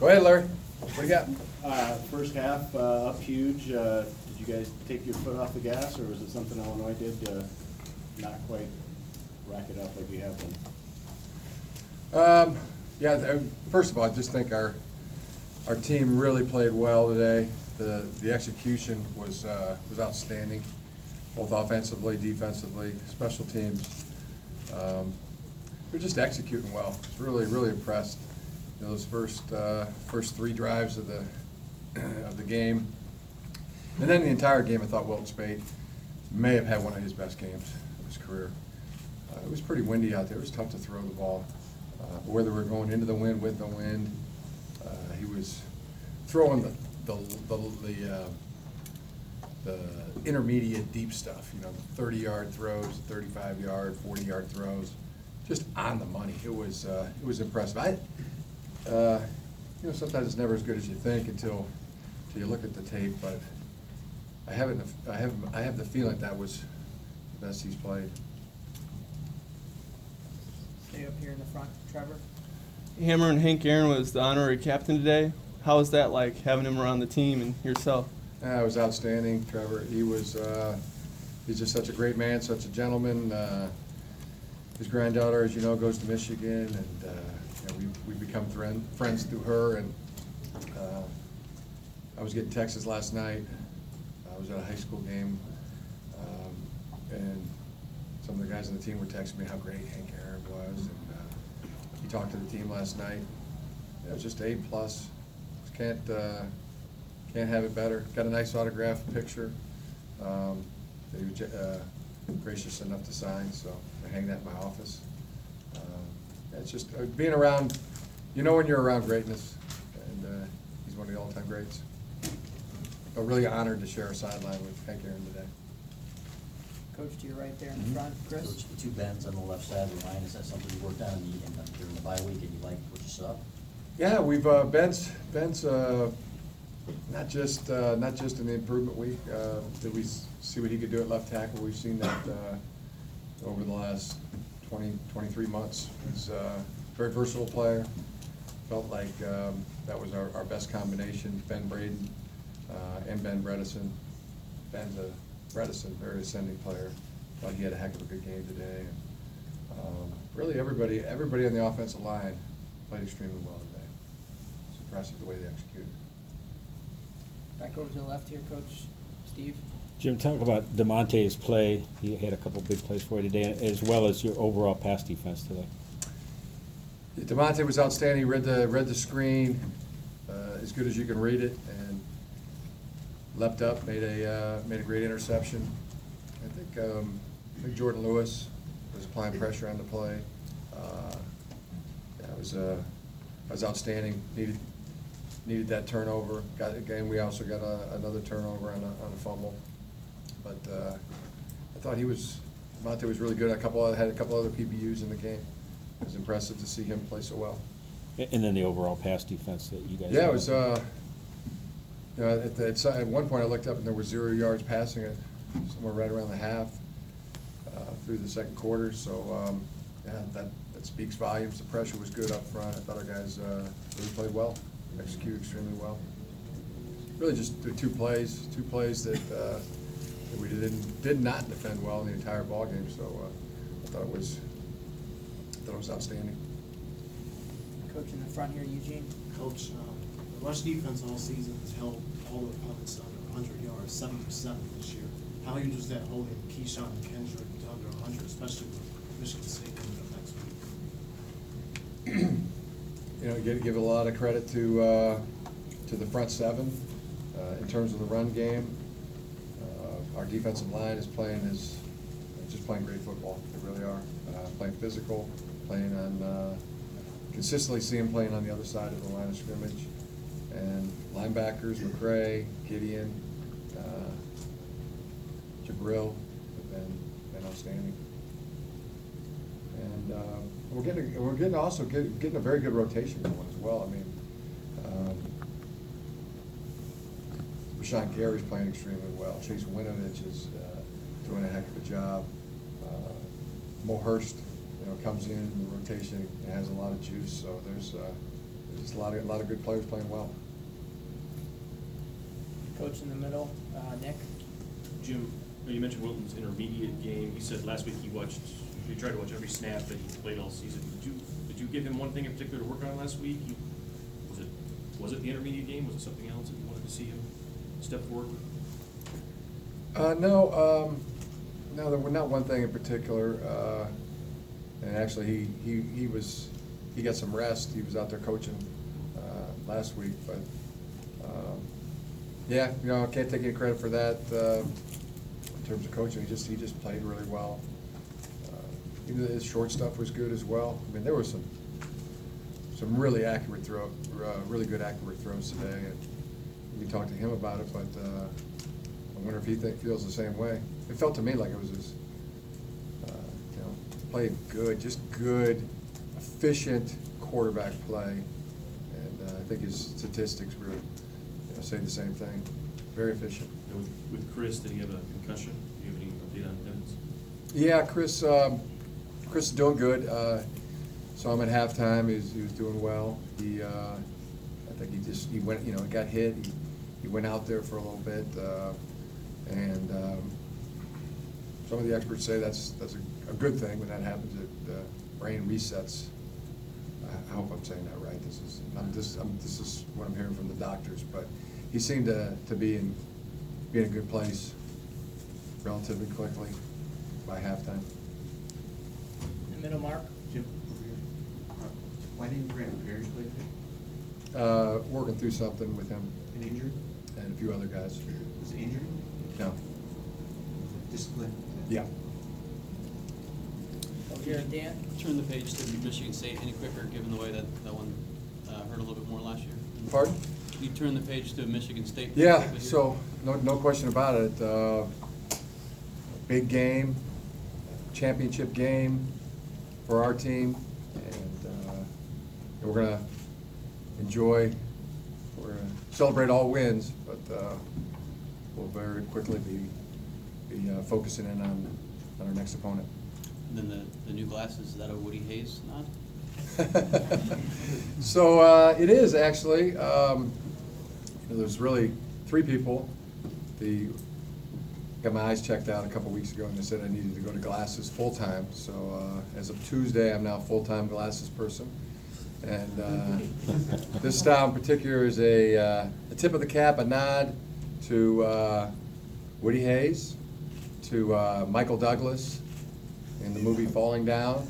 Go ahead, Larry. What do you got? First half, up huge. Did you guys take your foot off the gas, or was it something Illinois did to not quite rack it up like you have been? First of all, I just think our team really played well today. The execution was outstanding, both offensively, defensively, special teams. We're just executing well. I was really impressed. You know, those first three drives of the game, and then the entire game, I thought Wilton Spate may have had one of his best games of his career. It was pretty windy out there. It was tough to throw the ball. Whether we're going into the wind, with the wind, he was throwing the intermediate deep stuff. You know, 30-yard throws, 35-yard, 40-yard throws, just on the money. It was impressive. Sometimes it's never as good as you think until you look at the tape. But I have the feeling that was the best he's played. Stay up here in the front, Trevor. Hammer and Hank Aaron was the honorary captain today. How was that like, having him around the team and yourself? It was outstanding, Trevor. He's just such a great man, such a gentleman. His granddaughter, as you know, goes to Michigan, and we've become friends through her. And I was getting texts last night. I was at a high school game, and some of the guys on the team were texting me how great Hank Aaron was. And he talked to the team last night. It was just A+. Can't have it better. Got a nice autographed picture that he was gracious enough to sign, so I hang that in my office. It's just being around, when you're around greatness, and he's one of the all-time greats. I'm really honored to share a sideline with Hank Aaron today. Coach, to your right there in the front, Chris. Coach, the two bends on the left side of the line, is that something you worked on during the bye week and you liked what you saw? Yeah, we've Ben's not just in the improvement week. Did we see what he could do at left tackle? We've seen that over the last 23 months. He's a very versatile player. Felt like that was our best combination, Ben Braden and Ben Bredesen. Ben's a Bredesen, very ascending player. Thought he had a heck of a good game today. And, really, everybody on the offensive line played extremely well today. It's impressive the way they executed. Back over to the left here, Coach Steve. Jim, talk about DeMonte's play. He had a couple big plays for you today, as well as your overall pass defense today. Yeah, DeMonte was outstanding. He read the screen as good as you can read it, and leapt up, made a great interception. I think Jordan Lewis was applying pressure on the play. It was outstanding. Needed that turnover. We also got another turnover on a fumble. But I thought DeMonte was really good. Had a couple other PBUs in the game. It was impressive to see him play so well. And then the overall pass defense that you guys Yeah, had. it was. At one point I looked up and there was 0 yards passing it, somewhere right around the half through the second quarter. So that speaks volumes. The pressure was good up front. I thought our guys really played well, executed extremely well. Really just the two plays that we did not defend well in the entire ball game. So I thought it was outstanding. Coach in the front here, Eugene. Coach, the rush defense all season has held all the opponents under 100 yards, 7% this year. How huge is that holding Keyshawn and Kendrick to under 100, especially with Michigan State coming up next week? Give a lot of credit to the front seven in terms of the run game. Our defensive line is just playing great football. They really are playing physical, playing on consistently see them playing on the other side of the line of scrimmage. And linebackers, McCray, Gideon, Jabril have been outstanding. And we're getting a very good rotation going as well. I mean, Rashawn Gary's playing extremely well. Chase Winovich is doing a heck of a job. Mo Hurst, comes in the rotation and has a lot of juice. So just a lot of good players playing well. Coach in the middle, Nick. Jim, you mentioned Wilton's intermediate game. He said last week he tried to watch every snap that he played all season. Did you give him one thing in particular to work on last week? Was it the intermediate game? Was it something else that you wanted to see him step forward with? No, there was not one thing in particular. And actually, he got some rest. He was out there coaching last week, but yeah, I can't take any credit for that in terms of coaching. He just played really well. Even his short stuff was good as well. I mean, there was some really accurate really good accurate throws today. And we talked to him about it, but I wonder if he feels the same way. It felt to me like it was his, played good, just good, efficient quarterback play. And I think his statistics were, say the same thing. Very efficient. And with Chris, did he have a concussion? Do you have any update on Evans? Yeah, Chris is doing good. Saw him at halftime. He was doing well. I think he went, he got hit. He went out there for a little bit, and some of the experts say that's a good thing when that happens. The brain resets. I hope I'm saying that right. This is what I'm hearing from the doctors, but he seemed to be in a good place relatively quickly by halftime. In the middle, Mark. Jim, over here. Why didn't Grant Perry play today? Working through something with him An injury? and a few other guys. Was it injury? No. Discipline? Yeah. Over here, Dan. Turn the page to Michigan State any quicker, given the way that one hurt a little bit more last year? Pardon? You turn the page to Michigan State. Yeah, quickly here? so no question about it. Big game, championship game for our team, and we're gonna celebrate all wins, but we'll very quickly be focusing in on our next opponent. And then the new glasses, is that a Woody Hayes nod? So it is actually. There's really three people. Got my eyes checked out a couple weeks ago, and they said I needed to go to glasses full time. So as of Tuesday, I'm now a full-time glasses person. And this style in particular is a tip of the cap, a nod to Woody Hayes, to Michael Douglas in the movie Falling Down,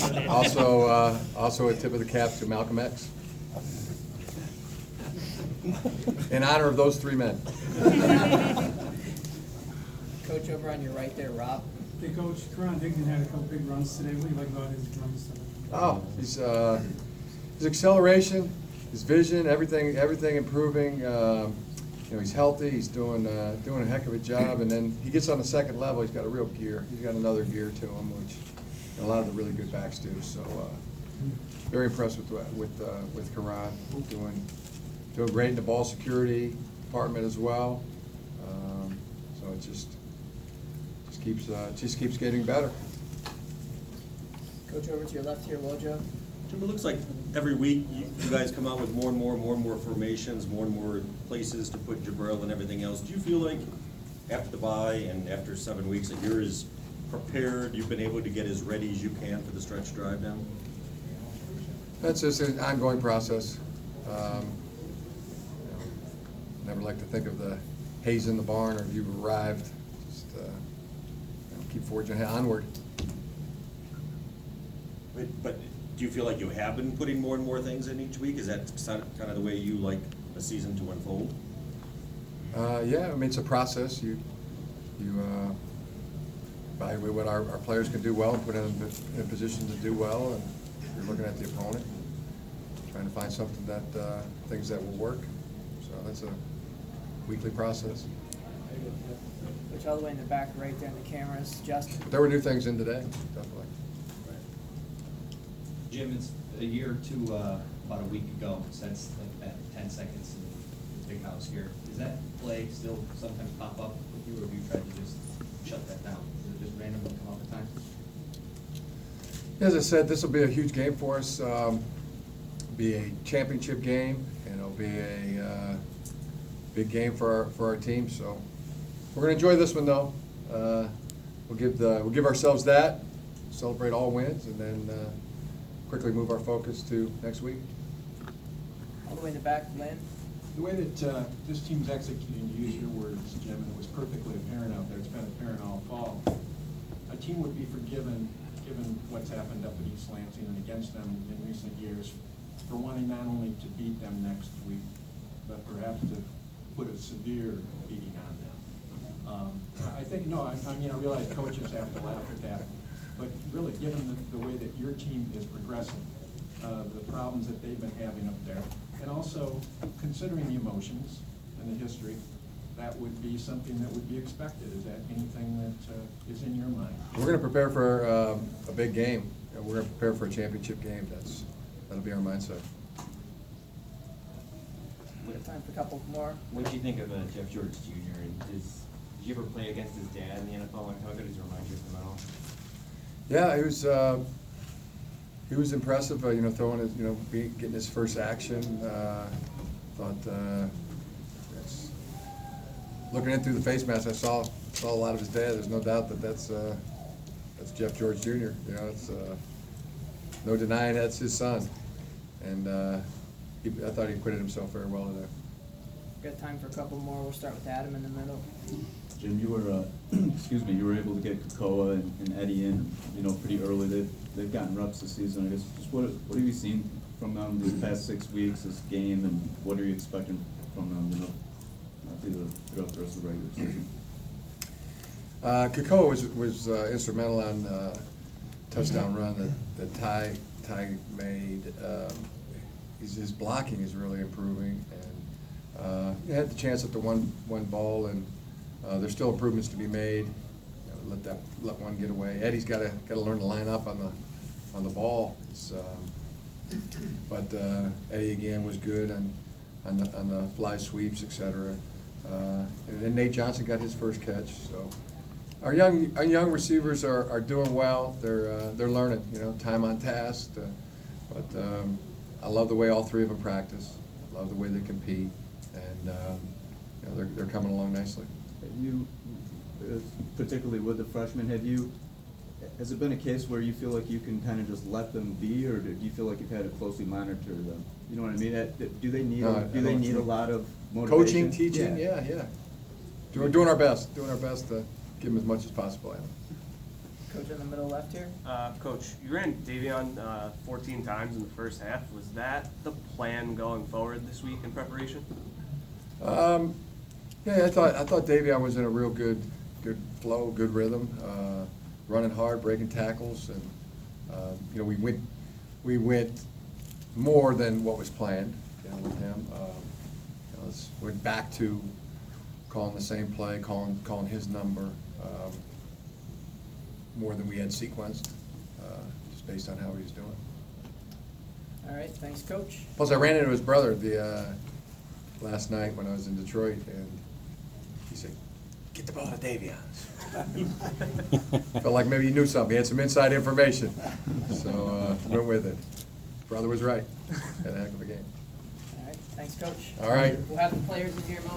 and also a tip of the cap to Malcolm X, in honor of those three men. Coach over on your right there, Rob. Hey, Coach, Karan Dignan had a couple big runs today. What do you like about his runs today? Oh, his acceleration, his vision, everything improving. He's healthy. He's doing a heck of a job. And then he gets on the second level. He's got a real gear. He's got another gear to him, which a lot of the really good backs do. So very impressed with Karan, doing great in the ball security department as well. So it just keeps getting better. Coach over to your left here, Wojo. Jim, it looks like every week you guys come out with more and more formations, more and more places to put Jabril and everything else. Do you feel like after the bye and after 7 weeks that you're as prepared, you've been able to get as ready as you can for the stretch drive now? That's just an ongoing process. Never like to think of the haze in the barn or you've arrived. Just keep forging onward. But do you feel like you have been putting more and more things in each week? Is that kind of the way you like a season to unfold? Yeah, I mean, it's a process. You evaluate what our players can do well and put them in a position to do well, and you're looking at the opponent, trying to find something things that will work. So that's a weekly process. Coach, all the way in the back right there in the cameras, Justin. But there were new things in today, definitely. Jim, it's a year or two, about a week ago, since like that 10 seconds in the big house here. Does that play still sometimes pop up with you, or have you tried to just shut that down? Does it just randomly come up at times? As I said, this will be a huge game for us. Be a championship game, and it'll be a big game for our team. So we're gonna enjoy this one, though. We'll give ourselves that, celebrate all wins, and then quickly move our focus to next week. All the way in the back, Lynn. The way that this team's executing, to use your words, Jim, and it was perfectly apparent out there, it's been apparent all fall, a team would be forgiven, given what's happened up at East Lansing and against them in recent years, for wanting not only to beat them next week, but perhaps to put a severe beating on them. I think, no, I mean, I realize coaches have to laugh at that, but really, given the way that your team is progressing, the problems that they've been having up there, and also considering the emotions and the history, that would be something that would be expected. Is that anything that is in your mind? We're gonna prepare for a big game. And we're gonna prepare for a championship game. That'll be our mindset. We have time for a couple more. What do you think of Jeff George Jr.? And did you ever play against his dad in the NFL? Like, how good does he remind you of him at all? Yeah, he was impressive. Throwing his, getting his first action. Thought looking in through the face mask, I saw a lot of his dad. There's no doubt that that's Jeff George Jr. It's no denying that's his son, and I thought he acquitted himself very well today. Got time for a couple more. We'll start with Adam in the middle. Jim, you were, you were able to get Kakoa and Eddie in, pretty early. They've gotten reps this season. I guess just what have you seen from them these past 6 weeks, this game, and what are you expecting from them, throughout the rest of the regular season? Kakoa was instrumental on touchdown run that Ty made. His blocking is really improving, and he had the chance at the one ball, and there's still improvements to be made. Let one get away. Eddie's got to learn to line up on the ball. But Eddie again was good on the fly sweeps, etc. And then Nate Johnson got his first catch. So our young receivers are doing well. They're learning. Time on task. But I love the way all three of them practice. I love the way they compete, and they're coming along nicely. You, particularly with the freshmen, has it been a case where you feel like you can kind of just let them be, or do you feel like you've had to closely monitor them? You know what I mean? Do they need a lot of motivation? Coaching, teaching, yeah. Doing our best to give them as much as possible. Coach in the middle left here. Coach, you ran Davion 14 times in the first half. Was that the plan going forward this week in preparation? Yeah, I thought Davion was in a real good flow, good rhythm, running hard, breaking tackles, and we went more than what was planned with him. Went back to calling the same play, calling his number, more than we had sequenced, just based on how he was doing. All right, thanks, Coach. Plus, I ran into his brother last night when I was in Detroit, and he said, "Get the ball to Davion." Felt like maybe he knew something. He had some inside information, so went with it. Brother was right. Had a heck of a game. All right, thanks, Coach. All right. We'll have the players in here.